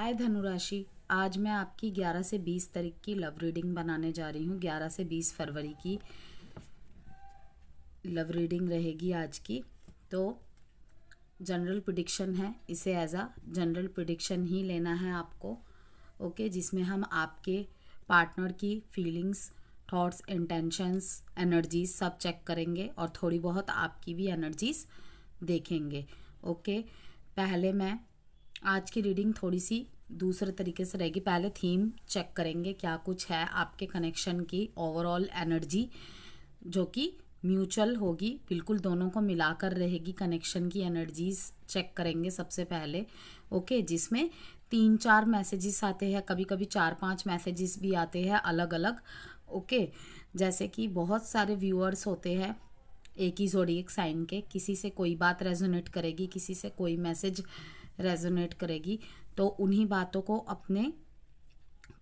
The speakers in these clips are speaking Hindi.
हाय धनुराशि, आज मैं आपकी 11 से 20 तारीख की लव रीडिंग बनाने जा रही हूँ। 11 से 20 फरवरी की लव रीडिंग रहेगी आज की। तो जनरल प्रेडिक्शन है, इसे एज अ जनरल प्रेडिक्शन ही लेना है आपको। ओके, जिसमें हम आपके पार्टनर की फीलिंग्स, थॉट्स, इंटेंशंस, एनर्जीज सब चेक करेंगे और थोड़ी बहुत आपकी भी एनर्जीज देखेंगे। ओके, पहले मैं आज की रीडिंग थोड़ी सी दूसरे तरीके से रहेगी। पहले थीम चेक करेंगे क्या कुछ है आपके कनेक्शन की ओवरऑल एनर्जी, जो कि म्यूचुअल होगी, बिल्कुल दोनों को मिलाकर रहेगी। कनेक्शन की एनर्जीज चेक करेंगे सबसे पहले। ओके, जिसमें 3-4 मैसेजेस आते हैं, कभी कभी 4-5 मैसेजेस भी आते हैं अलग अलग। ओके, जैसे कि बहुत सारे व्यूअर्स होते हैं एक ही ज़ोडिएक साइन के, किसी से कोई बात रेजोनेट करेगी, किसी से कोई मैसेज रेजोनेट करेगी। तो उन्हीं बातों को अपने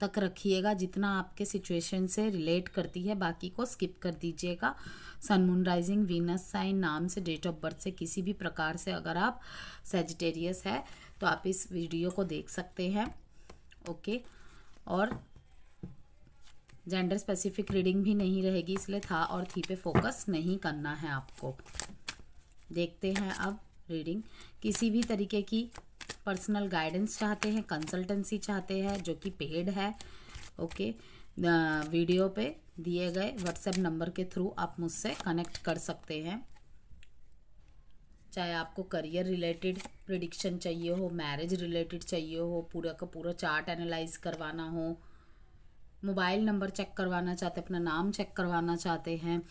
तक रखिएगा जितना आपके सिचुएशन से रिलेट करती है, बाकी को स्किप कर दीजिएगा। सन, मून, राइजिंग, वीनस साइन, नाम से, डेट ऑफ बर्थ से, किसी भी प्रकार से अगर आप सेजिटेरियस है तो आप इस वीडियो को देख सकते हैं। ओके, और जेंडर स्पेसिफिक रीडिंग भी नहीं रहेगी, इसलिए था और थी पे फोकस नहीं करना है आपको। देखते हैं अब रीडिंग। किसी भी तरीके की पर्सनल गाइडेंस चाहते हैं, कंसल्टेंसी चाहते हैं जो कि पेड है, ओके, वीडियो पे दिए गए व्हाट्सएप नंबर के थ्रू आप मुझसे कनेक्ट कर सकते हैं। चाहे आपको करियर रिलेटेड प्रिडिक्शन चाहिए हो, मैरिज रिलेटेड चाहिए हो, पूरा का पूरा चार्ट एनालाइज करवाना हो, मोबाइल नंबर चेक करवाना चाहते हैं, अपना नाम चेक करवाना चाहते हैं,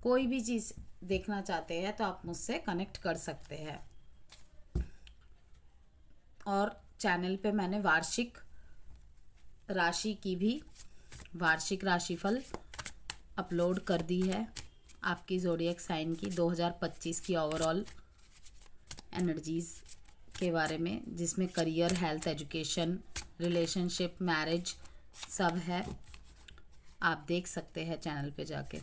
कोई भी चीज़ देखना चाहते हैं तो आप मुझसे कनेक्ट कर सकते हैं। और चैनल पे मैंने वार्षिक राशि की भी वार्षिक राशिफल अपलोड कर दी है आपकी ज़ोडिएक साइन की 2025 की ओवरऑल एनर्जीज़ के बारे में, जिसमें career, health, education, relationship, marriage सब है। आप देख सकते हैं चैनल पे जाके।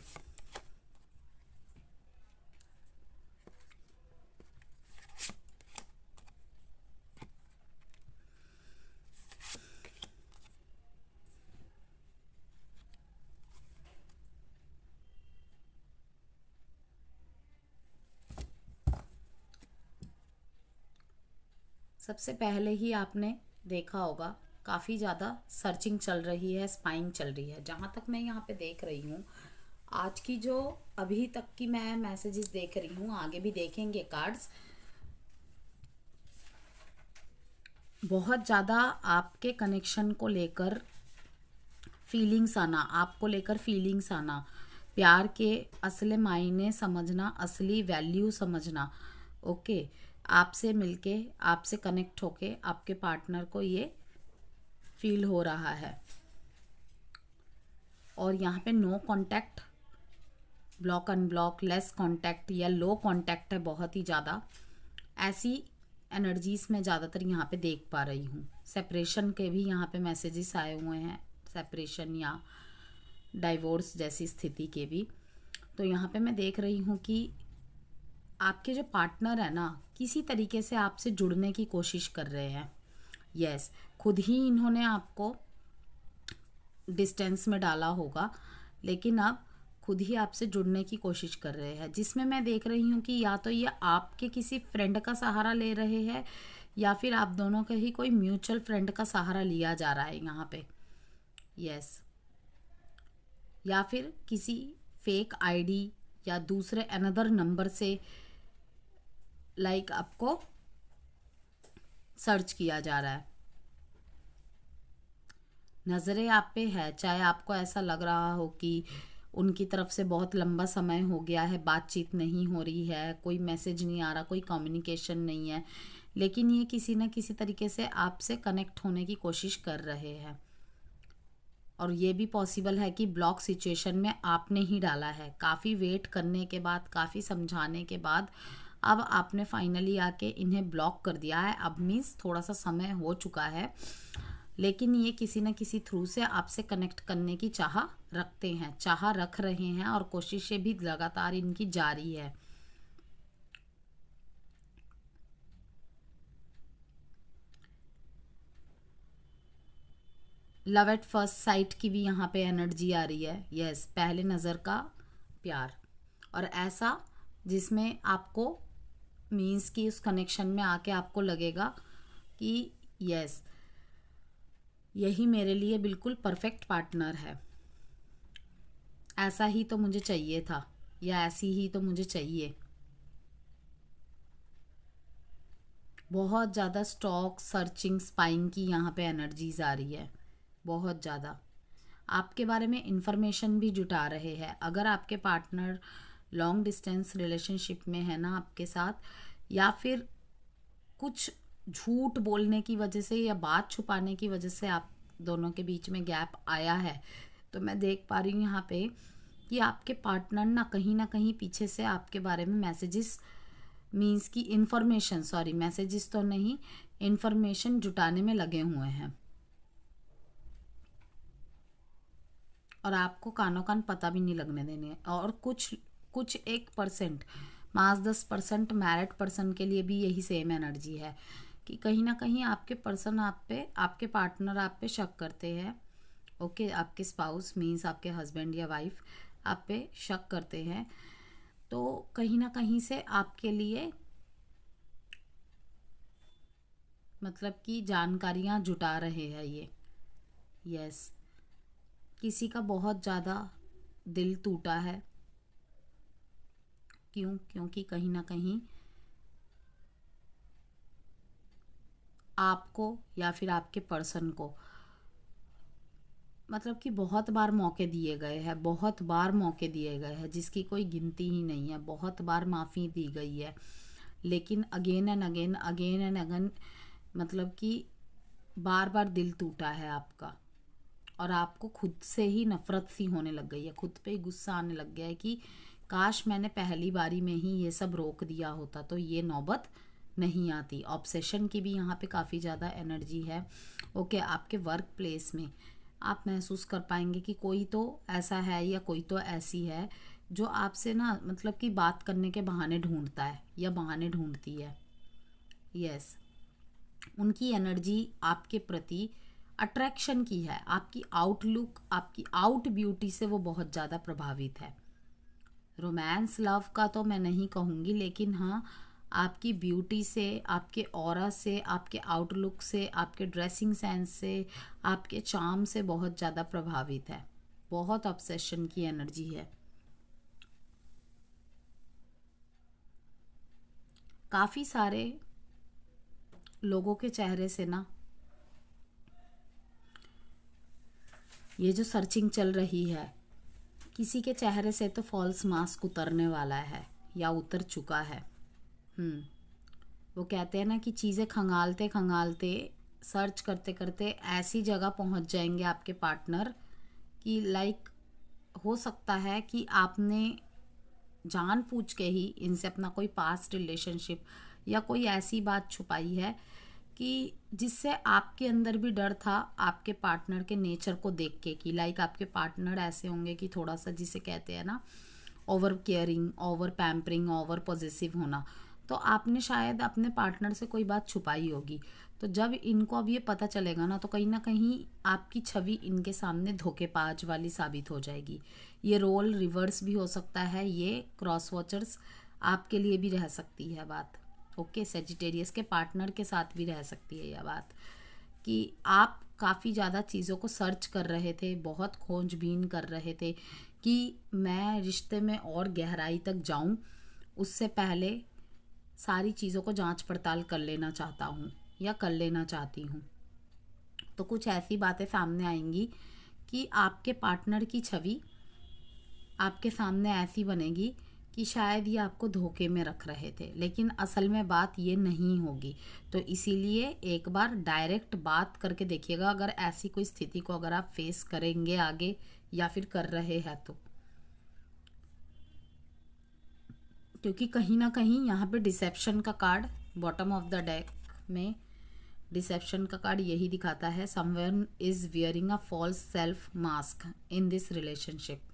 सबसे पहले ही आपने देखा होगा काफ़ी ज़्यादा सर्चिंग चल रही है, स्पाइंग चल रही है। जहाँ तक मैं यहाँ पे देख रही हूँ, आज की जो अभी तक की मैं मैसेजेस देख रही हूँ, आगे भी देखेंगे कार्ड्स, बहुत ज़्यादा आपके कनेक्शन को लेकर फीलिंग्स आना, आपको लेकर फीलिंग्स आना, प्यार के असली मायने समझना, असली वैल्यू समझना। ओके, आपसे मिलके, आपसे कनेक्ट होके आपके पार्टनर को ये फील हो रहा है। और यहाँ पे no contact, block, unblock, less contact या लो कांटेक्ट है बहुत ही ज़्यादा। ऐसी एनर्जीज में ज़्यादातर यहाँ पे देख पा रही हूँ। सेपरेशन के भी यहाँ पे मैसेजेस आए हुए हैं, सेपरेशन या डाइवोर्स जैसी स्थिति के भी। तो यहाँ पे मैं देख रही हूँ कि आपके जो पार्टनर है ना, किसी तरीके से आपसे जुड़ने की कोशिश कर रहे हैं। यस, खुद ही इन्होंने आपको डिस्टेंस में डाला होगा, लेकिन अब खुद ही आपसे जुड़ने की कोशिश कर रहे हैं। जिसमें मैं देख रही हूँ कि या तो ये आपके किसी फ्रेंड का सहारा ले रहे हैं, या फिर आप दोनों का ही कोई म्यूचुअल फ्रेंड का सहारा लिया जा रहा है यहाँ पे। यस, या फिर किसी फेक आईडी या दूसरे अनदर नंबर से आपको सर्च किया जा रहा है। नज़रें आप पे है, चाहे आपको ऐसा लग रहा हो कि उनकी तरफ से बहुत लंबा समय हो गया है, बातचीत नहीं हो रही है, कोई मैसेज नहीं आ रहा, कोई कम्युनिकेशन नहीं है, लेकिन ये किसी न किसी तरीके से आपसे कनेक्ट होने की कोशिश कर रहे हैं। और ये भी पॉसिबल है कि ब्लॉक सिचुएशन में आपने ही डाला है। काफ़ी वेट करने के बाद, काफ़ी समझाने के बाद अब आपने फाइनली आके इन्हें ब्लॉक कर दिया है। अब मीन्स थोड़ा सा समय हो चुका है, लेकिन ये किसी न किसी थ्रू से आपसे कनेक्ट करने की चाह रखते हैं, चाह रख रहे हैं, और कोशिशें भी लगातार इनकी जारी है। लव एट फर्स्ट साइट की भी यहाँ पे एनर्जी आ रही है। यस, पहले नज़र का प्यार, और ऐसा जिसमें आपको मीन्स कि उस कनेक्शन में आके आपको लगेगा कि यस, यही मेरे लिए बिल्कुल परफेक्ट पार्टनर है, ऐसा ही तो मुझे चाहिए था, या ऐसी ही तो मुझे चाहिए। बहुत ज़्यादा स्टॉक सर्चिंग स्पाइंग की यहाँ पे एनर्जीज आ रही है, बहुत ज़्यादा आपके बारे में इंफॉर्मेशन भी जुटा रहे हैं। अगर आपके पार्टनर लॉन्ग डिस्टेंस रिलेशनशिप में है ना आपके साथ, या फिर कुछ झूठ बोलने की वजह से या बात छुपाने की वजह से आप दोनों के बीच में गैप आया है, तो मैं देख पा रही हूँ यहाँ पे कि आपके पार्टनर ना कहीं पीछे से आपके बारे में मैसेजेस, मीन्स की इन्फॉर्मेशन, सॉरी मैसेजेस तो नहीं, इन्फॉर्मेशन जुटाने में लगे हुए हैं, और आपको कानों कान पता भी नहीं लगने देने। और कुछ 1%, 5-10% मैरिड पर्सन के लिए भी यही सेम एनर्जी है कि कहीं ना कहीं आपके पर्सन आप पे, आपके पार्टनर आप पे शक करते हैं। ओके, आपके स्पाउस मीन्स आपके हस्बैंड या वाइफ आप पे शक करते हैं, तो कहीं ना कहीं से आपके लिए मतलब कि जानकारियां जुटा रहे हैं ये। यस, किसी का बहुत ज़्यादा दिल टूटा है। क्योंकि कहीं ना कहीं आपको या फिर आपके पर्सन को मतलब कि बहुत बार मौके दिए गए हैं, बहुत बार मौके दिए गए हैं जिसकी कोई गिनती ही नहीं है, बहुत बार माफ़ी दी गई है, लेकिन अगेन एंड अगेन मतलब कि बार बार दिल टूटा है आपका, और आपको खुद से ही नफ़रत सी होने लग गई है, खुद पे ही गुस्सा आने लग गया है कि काश मैंने पहली बारी में ही ये सब रोक दिया होता तो ये नौबत नहीं आती। ऑब्सेशन की भी यहाँ पे काफ़ी ज़्यादा एनर्जी है। ओके, आपके वर्क प्लेस में आप महसूस कर पाएंगे कि कोई तो ऐसा है या कोई तो ऐसी है जो आपसे ना मतलब कि बात करने के बहाने ढूंढता है या बहाने ढूंढती है। यस, उनकी एनर्जी आपके प्रति अट्रैक्शन की है, आपकी आउटलुक, आपकी आउट ब्यूटी से वो बहुत ज़्यादा प्रभावित है। रोमांस लव का तो मैं नहीं कहूँगी, लेकिन हाँ आपकी ब्यूटी से, आपके ऑरा से, आपके आउटलुक से, आपके ड्रेसिंग सेंस से, आपके चार्म से बहुत ज़्यादा प्रभावित है। बहुत ऑब्सेशन की एनर्जी है। काफ़ी सारे लोगों के चेहरे से ना ये जो सर्चिंग चल रही है, किसी के चेहरे से तो फॉल्स मास्क उतरने वाला है या उतर चुका है। वो कहते हैं ना कि चीज़ें खंगालते खंगालते, सर्च करते करते ऐसी जगह पहुंच जाएंगे आपके पार्टनर कि लाइक हो सकता है कि आपने जानबूझ के ही इनसे अपना कोई पास्ट रिलेशनशिप या कोई ऐसी बात छुपाई है कि जिससे आपके अंदर भी डर था आपके पार्टनर के नेचर को देख के, कि लाइक आपके पार्टनर ऐसे होंगे कि थोड़ा सा जिसे कहते हैं ना over caring, over pampering, over possessive होना, तो आपने शायद अपने पार्टनर से कोई बात छुपाई होगी। तो जब इनको अब ये पता चलेगा ना, तो कहीं ना कहीं आपकी छवि इनके सामने धोखेबाज वाली साबित हो जाएगी। ये रोल रिवर्स भी हो सकता है, ये क्रॉस वॉचर्स आपके लिए भी रह सकती है बात। ओके, सेजिटेरियस के पार्टनर के साथ भी रह सकती है यह बात कि आप काफ़ी ज़्यादा चीज़ों को सर्च कर रहे थे, बहुत खोजबीन कर रहे थे कि मैं रिश्ते में और गहराई तक जाऊं, उससे पहले सारी चीज़ों को जांच पड़ताल कर लेना चाहता हूं या कर लेना चाहती हूं। तो कुछ ऐसी बातें सामने आएंगी कि आपके पार्टनर की छवि आपके सामने ऐसी बनेगी कि शायद ये आपको धोखे में रख रहे थे, लेकिन असल में बात ये नहीं होगी। तो इसीलिए एक बार डायरेक्ट बात करके देखिएगा, अगर ऐसी कोई स्थिति को अगर आप फेस करेंगे आगे या फिर कर रहे हैं तो, क्योंकि कहीं ना कहीं यहाँ पे डिसेप्शन का card bottom of the deck में, डिसेप्शन का कार्ड यही दिखाता है, someone is wearing a false self mask in this relationship.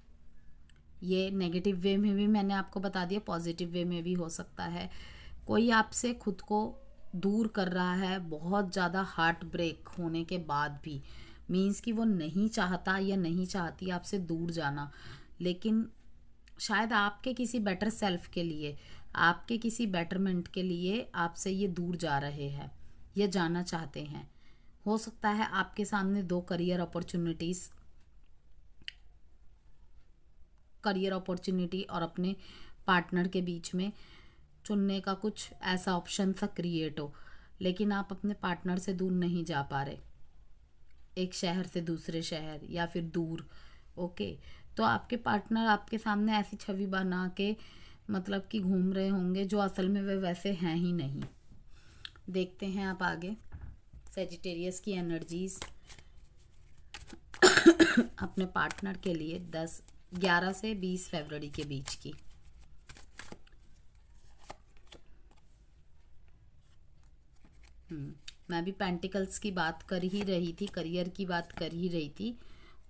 ये नेगेटिव वे में भी मैंने आपको बता दिया, पॉजिटिव वे में भी हो सकता है। कोई आपसे खुद को दूर कर रहा है बहुत ज़्यादा हार्ट ब्रेक होने के बाद भी, मीन्स कि वो नहीं चाहता या नहीं चाहती आपसे दूर जाना, लेकिन शायद आपके किसी बेटर सेल्फ के लिए, आपके किसी बेटरमेंट के लिए आपसे ये दूर जा रहे हैं या जाना चाहते हैं। हो सकता है आपके सामने दो करियर अपॉर्चुनिटी और अपने पार्टनर के बीच में चुनने का कुछ ऐसा ऑप्शन सा क्रिएट हो, लेकिन आप अपने पार्टनर से दूर नहीं जा पा रहे, एक शहर से दूसरे शहर या फिर दूर। ओके, तो आपके पार्टनर आपके सामने ऐसी छवि बना के मतलब कि घूम रहे होंगे जो असल में वे वैसे हैं ही नहीं। देखते हैं आप आगे सेजिटेरियस की एनर्जीज अपने पार्टनर के लिए 11 से 20 फरवरी के बीच की। मैं भी पेंटिकल्स की बात कर ही रही थी, करियर की बात कर ही रही थी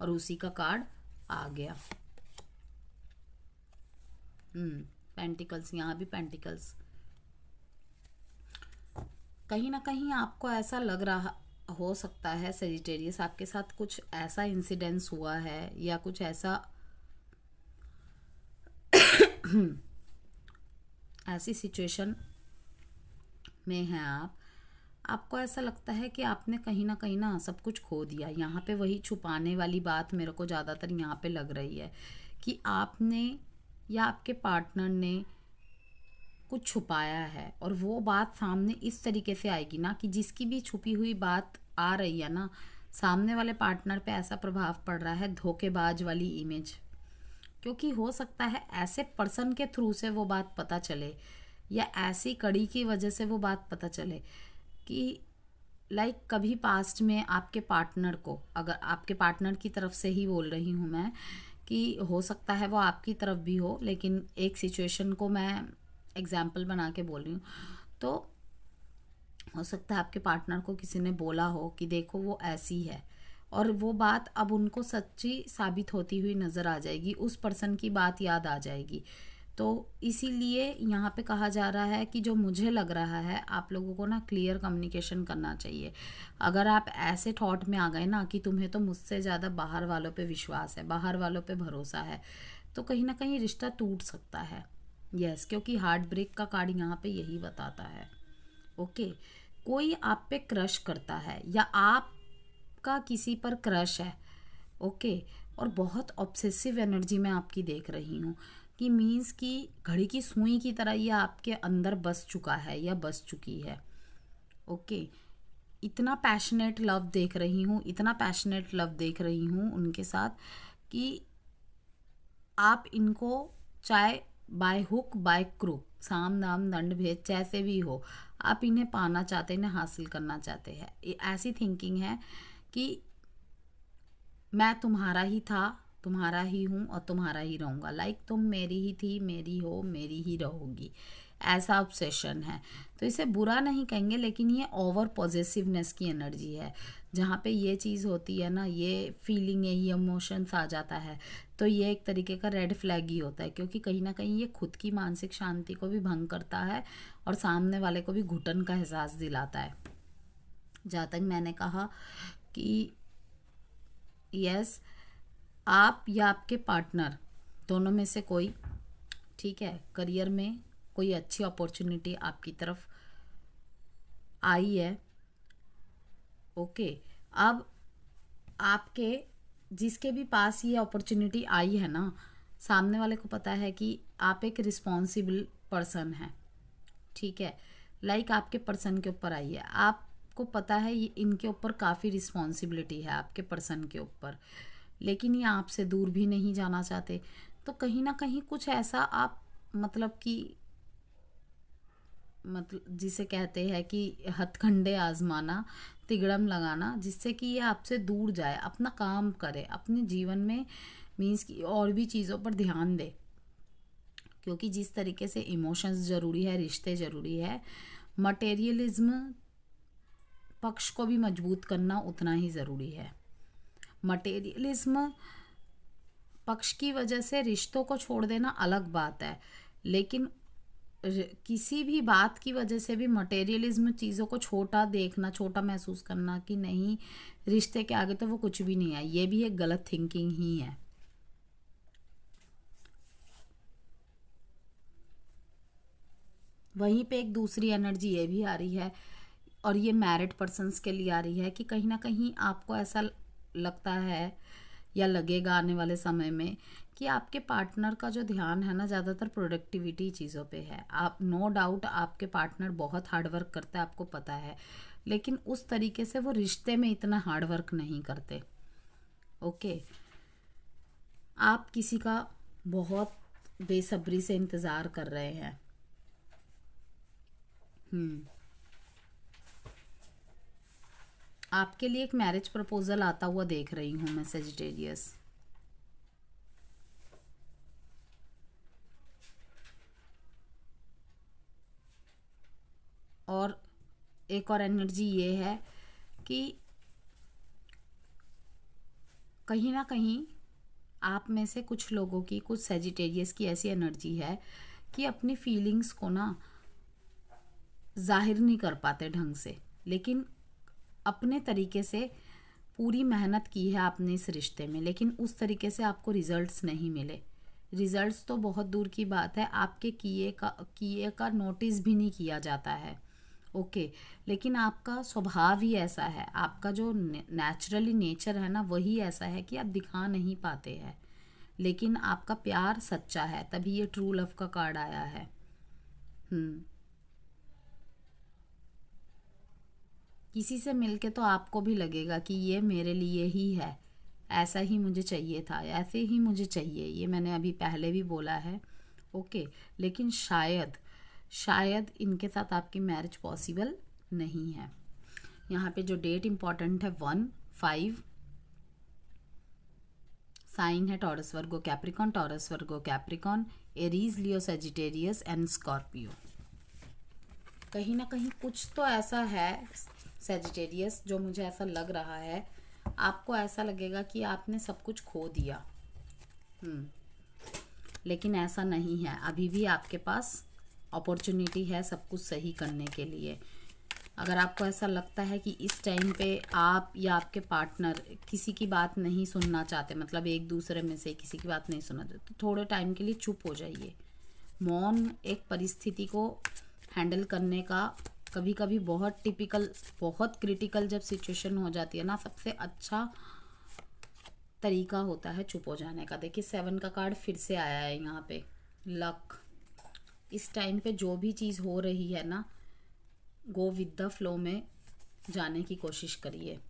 और उसी का कार्ड आ गया। पेंटिकल्स, यहाँ भी पेंटिकल्स। कहीं ना कहीं आपको ऐसा लग रहा हो सकता है सेजिटेरियस, आपके साथ कुछ ऐसा इंसिडेंस हुआ है या कुछ ऐसा ऐसी सिचुएशन में हैं आपको ऐसा लगता है कि आपने कहीं ना सब कुछ खो दिया। यहाँ पे वही छुपाने वाली बात मेरे को ज़्यादातर यहाँ पे लग रही है कि आपने या आपके पार्टनर ने कुछ छुपाया है और वो बात सामने इस तरीके से आएगी ना कि जिसकी भी छुपी हुई बात आ रही है ना, सामने वाले पार्टनर पे ऐसा प्रभाव पड़ रहा है धोखेबाज वाली इमेज। क्योंकि हो सकता है ऐसे पर्सन के थ्रू से वो बात पता चले या ऐसी कड़ी की वजह से वो बात पता चले कि कभी पास्ट में आपके पार्टनर को, अगर आपके पार्टनर की तरफ से ही बोल रही हूँ मैं, कि हो सकता है वो आपकी तरफ भी हो, लेकिन एक सिचुएशन को मैं एग्जाम्पल बना के बोल रही हूँ। तो हो सकता है आपके पार्टनर को किसी ने बोला हो कि देखो वो ऐसी है, और वो बात अब उनको सच्ची साबित होती हुई नज़र आ जाएगी, उस पर्सन की बात याद आ जाएगी। तो इसीलिए यहाँ पे कहा जा रहा है कि जो मुझे लग रहा है आप लोगों को ना क्लियर कम्युनिकेशन करना चाहिए। अगर आप ऐसे थॉट में आ गए ना कि तुम्हें तो मुझसे ज़्यादा बाहर वालों पे विश्वास है, बाहर वालों पे भरोसा है, तो कहीं ना कहीं रिश्ता टूट सकता है। यस, क्योंकि हार्ट ब्रेक का कार्ड यहाँ पे यही बताता है। ओके, कोई आप पे क्रश करता है या आपका किसी पर क्रश है। ओके, और बहुत ऑब्सेसिव एनर्जी में आपकी देख रही हूँ कि मीन्स कि घड़ी की सुई की तरह ये आपके अंदर बस चुका है या बस चुकी है। ओके, इतना पैशनेट लव देख रही हूँ, इतना पैशनेट लव देख रही हूँ उनके साथ कि आप इनको चाहे बाय हुक बाय क्रूक, साम दाम दंड भेद जैसे भी हो, आप इन्हें पाना चाहते हैं, इन्हें हासिल करना चाहते हैं। ऐसी थिंकिंग है कि मैं तुम्हारा ही था, तुम्हारा ही हूँ और तुम्हारा ही रहूँगा। तुम मेरी ही थी, मेरी हो, मेरी ही रहोगी, ऐसा ऑब्सेशन है। तो इसे बुरा नहीं कहेंगे, लेकिन ये ओवर पॉजिटिवनेस की एनर्जी है। जहाँ पे ये चीज़ होती है ना, ये फीलिंग है, ये इमोशंस आ जाता है, तो ये एक तरीके का रेड फ्लैग ही होता है, क्योंकि कहीं ना कहीं ये खुद की मानसिक शांति को भी भंग करता है और सामने वाले को भी घुटन का एहसास दिलाता है। जहाँ तक मैंने कहा कि यस, आप या आपके पार्टनर दोनों में से कोई, ठीक है, करियर में कोई अच्छी अपॉर्चुनिटी आपकी तरफ आई है। ओके, अब आपके जिसके भी पास ये अपॉर्चुनिटी आई है ना, सामने वाले को पता है कि आप एक रिस्पॉन्सिबल पर्सन हैं, ठीक है। आपके पर्सन के ऊपर आई है, आपको पता है ये इनके ऊपर काफ़ी रिस्पॉन्सिबिलिटी है आपके पर्सन के ऊपर, लेकिन ये आपसे दूर भी नहीं जाना चाहते। तो कहीं ना कहीं कुछ ऐसा आप जिसे कहते हैं कि हथकंडे आजमाना, तिगड़म लगाना, जिससे कि ये आपसे दूर जाए, अपना काम करे, अपने जीवन में मीन्स कि और भी चीज़ों पर ध्यान दे। क्योंकि जिस तरीके से इमोशंस ज़रूरी है, रिश्ते ज़रूरी है, मटेरियलिज्म पक्ष को भी मजबूत करना उतना ही ज़रूरी है। मटेरियलिज्म पक्ष की वजह से रिश्तों को छोड़ देना अलग बात है, लेकिन किसी भी बात की वजह से भी मटेरियलिज्म, चीज़ों को छोटा देखना, छोटा महसूस करना कि नहीं रिश्ते के आगे तो वो कुछ भी नहीं है, ये भी एक गलत थिंकिंग ही है। वहीं पे एक दूसरी एनर्जी ये भी आ रही है, और ये मैरिड पर्सन्स के लिए आ रही है कि कहीं ना कहीं आपको ऐसा लगता है या लगेगा आने वाले समय में कि आपके पार्टनर का जो ध्यान है ना ज़्यादातर प्रोडक्टिविटी चीज़ों पे है। आप नो डाउट आपके पार्टनर बहुत हार्ड वर्क करता है, आपको पता है, लेकिन उस तरीके से वो रिश्ते में इतना हार्ड वर्क नहीं करते। ओके, आप किसी का बहुत बेसब्री से इंतज़ार कर रहे हैं। आपके लिए एक मैरिज प्रपोजल आता हुआ देख रही हूँ मैं सेजिटेरियस। और एक और एनर्जी ये है कि कहीं ना कहीं आप में से कुछ लोगों की, कुछ सेजिटेरियस की ऐसी एनर्जी है कि अपनी फीलिंग्स को ना जाहिर नहीं कर पाते ढंग से, लेकिन अपने तरीके से पूरी मेहनत की है आपने इस रिश्ते में, लेकिन उस तरीके से आपको रिजल्ट्स नहीं मिले। रिजल्ट्स तो बहुत दूर की बात है, आपके किए का नोटिस भी नहीं किया जाता है। ओके, लेकिन आपका स्वभाव ही ऐसा है, आपका जो नेचुरली नेचर है ना वही ऐसा है कि आप दिखा नहीं पाते हैं, लेकिन आपका प्यार सच्चा है, तभी ये ट्रू लव का कार्ड आया है। हम्म। किसी से मिलके तो आपको भी लगेगा कि ये मेरे लिए ही है, ऐसा ही मुझे चाहिए था, ऐसे ही मुझे चाहिए, ये मैंने अभी पहले भी बोला है। ओके, लेकिन शायद शायद इनके साथ आपकी मैरिज पॉसिबल नहीं है। यहाँ पे जो डेट इम्पॉर्टेंट है 1/5, साइन है Taurus Virgo Capricorn, Taurus Virgo Capricorn, Aries Leo Sagittarius and Scorpio. कहीं ना कहीं कुछ तो ऐसा है सेजिटेरियस, जो मुझे ऐसा लग रहा है, आपको ऐसा लगेगा कि आपने सब कुछ खो दिया। लेकिन ऐसा नहीं है, अभी भी आपके पास अपॉर्चुनिटी है सब कुछ सही करने के लिए। अगर आपको ऐसा लगता है कि इस टाइम पे आप या आपके पार्टनर किसी की बात नहीं सुनना चाहते, मतलब एक दूसरे में से किसी की बात नहीं सुनना चाहते, तो थोड़े टाइम के लिए चुप हो जाइए। मौन एक परिस्थिति को हैंडल करने का कभी कभी बहुत टिपिकल, बहुत क्रिटिकल जब सिचुएशन हो जाती है ना, सबसे अच्छा तरीका होता है चुप हो जाने का। देखिए 7 का कार्ड फिर से आया है यहाँ पे, लक। इस टाइम पे जो भी चीज़ हो रही है ना, गो विद द फ्लो में जाने की कोशिश करिए,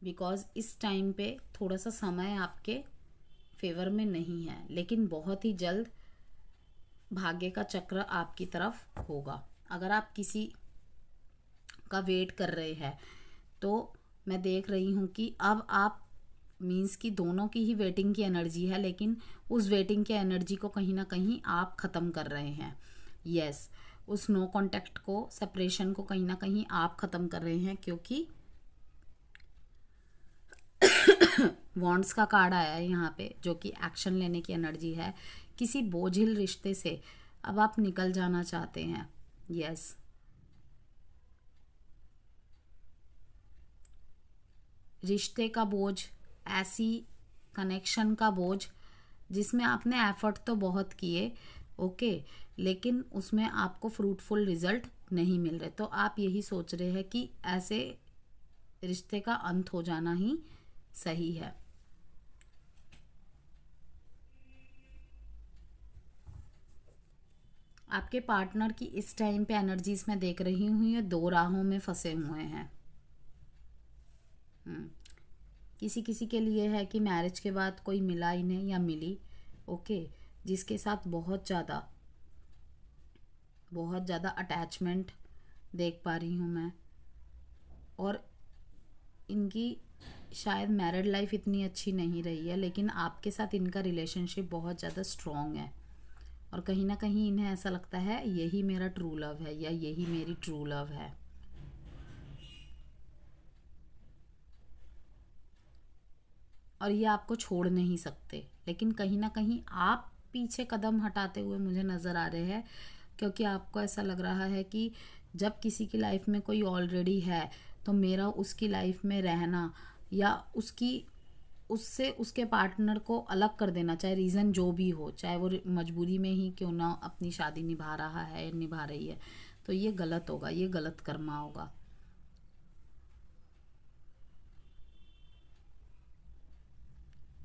बिकॉज इस टाइम पे थोड़ा सा समय आपके फेवर में नहीं है, लेकिन बहुत ही जल्द भाग्य का चक्र आपकी तरफ होगा। अगर आप किसी का वेट कर रहे हैं तो मैं देख रही हूँ कि अब आप मीन्स कि दोनों की ही वेटिंग की एनर्जी है, लेकिन उस वेटिंग की एनर्जी को कहीं ना कहीं आप ख़त्म कर रहे हैं। यस, उस नो कांटेक्ट को, सेपरेशन को कहीं ना कहीं आप ख़त्म कर रहे हैं, क्योंकि वॉन्ड्स का कार्ड आया है यहाँ पे, जो कि एक्शन लेने की एनर्जी है। किसी बोझिल रिश्ते से अब आप निकल जाना चाहते हैं। यस, रिश्ते का बोझ, ऐसी कनेक्शन का बोझ जिसमें आपने एफर्ट तो बहुत किए, ओके, लेकिन उसमें आपको फ्रूटफुल रिजल्ट नहीं मिल रहे, तो आप यही सोच रहे हैं कि ऐसे रिश्ते का अंत हो जाना ही सही है। आपके पार्टनर की इस टाइम पे एनर्जीज में देख रही हूँ, ये 2 राहों में फंसे हुए हैं। किसी किसी के लिए है कि मैरिज के बाद कोई मिला इन्हें या मिली, ओके, जिसके साथ बहुत ज़्यादा अटैचमेंट देख पा रही हूँ मैं, और इनकी शायद मैरिड लाइफ इतनी अच्छी नहीं रही है, लेकिन आपके साथ इनका रिलेशनशिप बहुत ज़्यादा स्ट्रॉन्ग है, और कहीं ना कहीं इन्हें ऐसा लगता है यही मेरा ट्रू लव है या यही मेरी ट्रू लव है। और ये आपको छोड़ नहीं सकते, लेकिन कहीं ना कहीं आप पीछे कदम हटाते हुए मुझे नज़र आ रहे हैं, क्योंकि आपको ऐसा लग रहा है कि जब किसी की लाइफ में कोई ऑलरेडी है तो मेरा उसकी लाइफ में रहना या उससे उसके पार्टनर को अलग कर देना, चाहे रीज़न जो भी हो, चाहे वो मजबूरी में ही क्यों ना अपनी शादी निभा रहा है, निभा रही है, तो ये गलत होगा, ये गलत कर्मा होगा।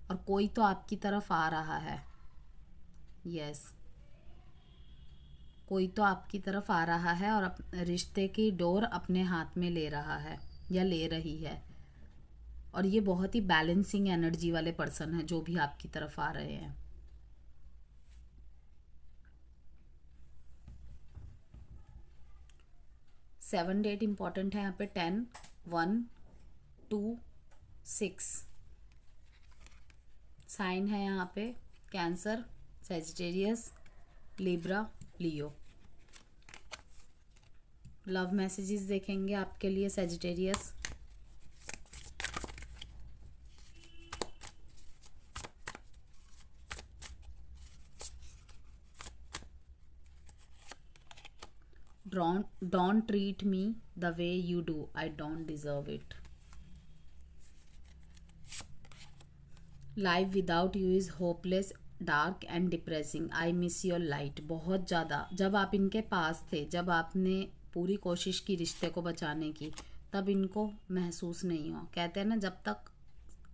और कोई तो आपकी तरफ आ रहा है। यस, कोई तो आपकी तरफ आ रहा है और रिश्ते की डोर अपने हाथ में ले रहा है या ले रही है। और ये बहुत ही बैलेंसिंग एनर्जी वाले पर्सन हैं जो भी आपकी तरफ आ रहे हैं। सेवन डेट इंपॉर्टेंट है यहाँ पे। 10, 1, 2, 6 साइन है यहाँ पे। कैंसर, सेजिटेरियस, लिब्रा, लियो। लव मैसेजेस देखेंगे आपके लिए Sagittarius. Don't treat me the way you do. I don't deserve it. Life without you is hopeless, dark and depressing. I miss your light. बहुत ज़्यादा जब आप इनके पास थे, जब आपने पूरी कोशिश की रिश्ते को बचाने की, तब इनको महसूस नहीं हुआ। कहते हैं ना, जब तक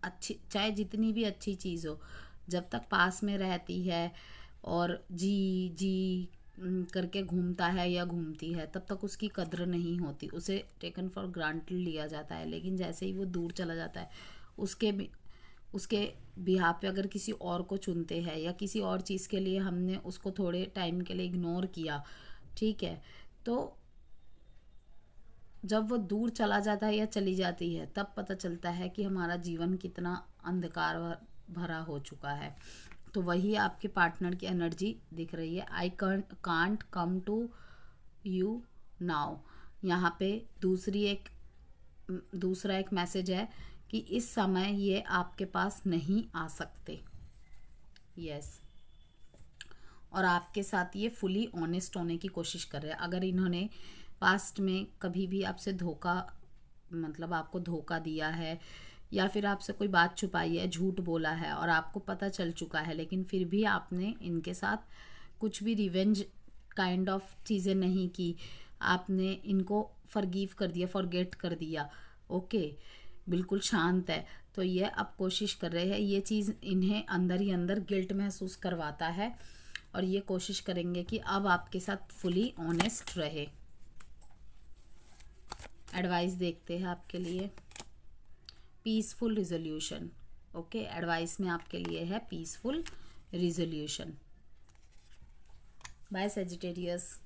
अच्छी, चाहे जितनी भी अच्छी चीज़ हो, जब तक पास में रहती है और जी जी करके घूमता है या घूमती है, तब तक उसकी कद्र नहीं होती, उसे टेकन फॉर ग्रांटेड लिया जाता है। लेकिन जैसे ही वो दूर चला जाता है, उसके बिहार पे अगर किसी और को चुनते हैं या किसी और चीज़ के लिए हमने उसको थोड़े टाइम के लिए इग्नोर किया, ठीक है, तो जब वो दूर चला जाता है या चली जाती है, तब पता चलता है कि हमारा जीवन कितना अंधकार भरा हो चुका है। तो वही आपके पार्टनर की एनर्जी दिख रही है। I can't come to you now. यहाँ पे दूसरा एक मैसेज है कि इस समय ये आपके पास नहीं आ सकते। यस, और आपके साथ ये फुली ऑनेस्ट होने की कोशिश कर रहे हैं। अगर इन्होंने पास्ट में कभी भी आपसे आपको धोखा दिया है या फिर आपसे कोई बात छुपाई है, झूठ बोला है और आपको पता चल चुका है, लेकिन फिर भी आपने इनके साथ कुछ भी रिवेंज काइंड ऑफ चीज़ें नहीं की, आपने इनको फॉरगिव कर दिया, फॉरगेट कर दिया, ओके, बिल्कुल शांत है, तो ये अब कोशिश कर रहे हैं। ये चीज़ इन्हें अंदर ही अंदर गिल्ट महसूस करवाता है और ये कोशिश करेंगे कि अब आपके साथ फुली ऑनेस्ट रहे। एडवाइस देखते हैं आपके लिए। पीसफुल रिजोल्यूशन, ओके, एडवाइस में आपके लिए है पीसफुल रिजोल्यूशन। Bye Sagittarius.